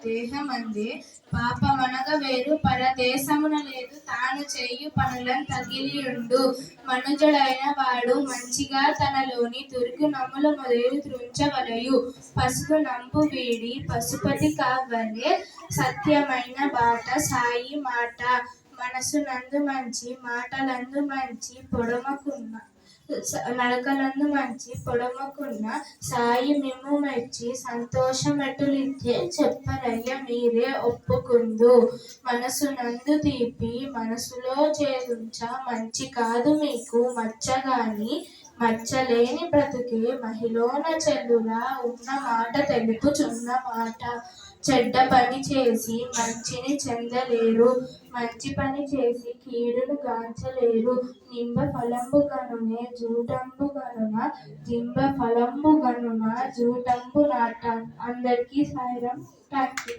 దేహమందే పాపమనగ వేరు పరదేశమున లేదు తాను చేయు పనులను తగిలియుండు మనుజుడైన వాడు మంచిగా తనలోని దుర్గు నమ్ముల మొదలు త్రుంచవలయు పసుపు నంబు వీడి పశుపతి కావలే సత్యమైన బాట సాయి మాట మనసు నందు మంచి మాటలందు మంచి పొడమకున్న నడకలందు మంచి పొడమకున్న సాయి మిమ్ము మెచ్చి సంతోషమెటులిచ్చే చెప్పరయ్య మీరే ఒప్పుకుందు మనసు నందు తీపి మనసులో చేదుంచ మంచి కాదు మీకు మచ్చగాని మచ్చలేని బ్రతుకే మహిళన చెల్లులా ఉన్న మాట తెలుపుచున్న మాట చెడ్డ పని చేసి మంచిని చెందలేరు మంచి పని చేసి కీడును గాంచలేరు నింబ ఫలంబు గనునే జూటంబు గనున జింబ ఫలంబు గనున జూటంబు నాట అందరికీ సాయిరాం థాంక్యూ.